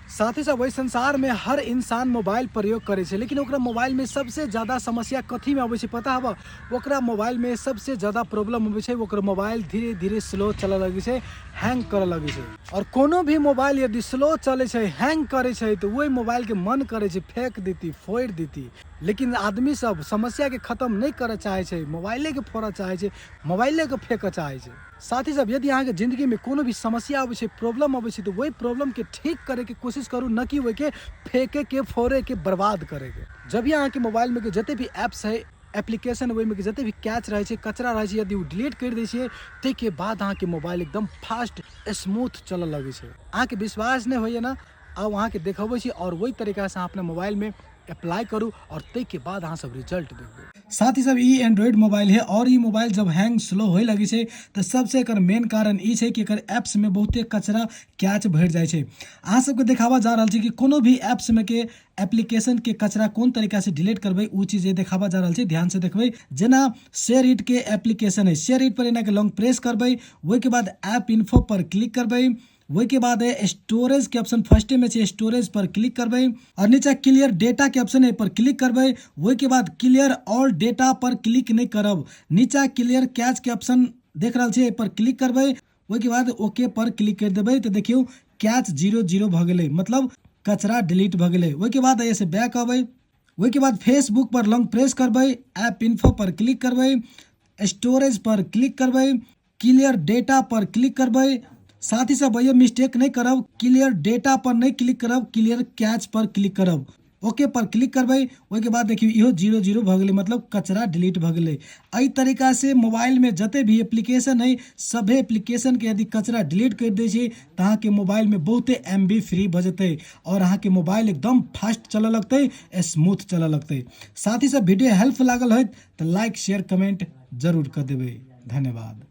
साथ ही साथ वही संसार में हर इंसान मोबाइल प्रयोग करे छे, लेकिन ओकरा मोबाइल में सबसे ज़्यादा समस्या कथी में आवे छे पता हवा? ओकरा मोबाइल में सबसे ज़्यादा प्रॉब्लम आवे छे, ओकर मोबाइल धीरे धीरे स्लो चले लगे छे, हैंग करे लगे छे। और कोनो भी मोबाइल यदि स्लो चले छे, हैंग करे छे, तो वही मोबाइल के मन करे छे फेंक देती, फोड़ देती। लेकिन आदमी सब समस्या के खत्म नहीं करे चाहे छे, मोबाइले के फोड़ा चाहे छे, मोबाइले के फेंक चाहे छे। साथ ही साथ यदि अहाँ के जिंदगी में कोनो भी समस्या आवे छे, प्रॉब्लम आवे छे, तो वही प्रॉब्लम के ठीक करे के कोशिश करू, न कि वही के फेंके के, फोड़े के, बर्बाद करे के। जब भी अहाँ के मोबाइल में के जते भी एप्स है, एप्लीकेशन वही में के जते भी कैच रहे छे, कचरा रहे छे, यदि वो डिलीट कर दै छियै, ताहिके बाद अहाँ के मोबाइल एकदम फास्ट स्मूथ चले लगे छे। अहाँ के विश्वास नहीं होइए ना, अब अहाँ के देखाबै छी और वही तरीका से अहाँ अपने मोबाइल में अप्लाई करू और ताहिके बाद अहाँ सब रिजल्ट देखबै। साथ ही सब ई एंड्रॉइड मोबाइल है और ई मोबाइल जब हैंग स्लो होए लगे छे, तो सबसे एकर मेन कारण ई छे कि एकर एप्स में बहुते कचरा कैच भर जाए छे। अहाँ सबके देखावा जा रहल छे कि कोनो भी एप्स में के एप्लीकेशन के कचरा कोन तरीका से डिलीट करबै, उ चीज ये देखावा जा रहल छे। ध्यान से देखबै, जेना शेयर इट के एप्लीकेशन है, शेयर इट पर एना के लॉन्ग प्रेस करबै, वही के बाद ऐप इन्फो पर क्लिक करबै, वही के बाद है स्टोरेज के ऑप्शन फर्स्ट में छे, स्टोरेज पर क्लिक करबै और नीचे क्लियर डेटा के ऑप्शन है पर क्लिक करबै, वही के बाद क्लियर ऑल डेटा पर क्लिक नहीं करब, नीचे क्लियर कैच के ऑप्शन देख रहल छे पर क्लिक करबै, वही के बाद ओके पर क्लिक कर देबै, तो देखियो कैच 0 भ गेलै, मतलब कचरा डिलीट भ गेलै। वही के बाद ऐसे बैक अबै, वही के बाद फेसबुक पर लॉन्ग प्रेस करबै, ऐप इन्फो पर क्लिक करबै, स्टोरेज पर क्लिक करबै, क्लियर डेटा पर क्लिक करबै। साथ ही साथ भैया मिस्टेक नहीं करब, क्लियर डेटा पर नहीं क्लिक करब, क्लियर कैच पर क्लिक करब, ओके पर क्लिक करबै। वही के बाद देखियो इहो 0 भ गेलै, मतलब कचरा डिलीट भ गेलै। एहि तरीका से मोबाइल में जते भी एप्लीकेशन है, सभे एप्लीकेशन के यदि कचरा डिलीट कर दै छी, तो अहाँ के मोबाइल में बहुते MB फ्री भ जेतै और अहाँ के मोबाइल एकदम फास्ट चले लगतै, स्मूथ चले लगतै। साथ ही साथ वीडियो हेल्प लागल होत तो लाइक शेयर कमेंट जरूर कर देबै। धन्यवाद।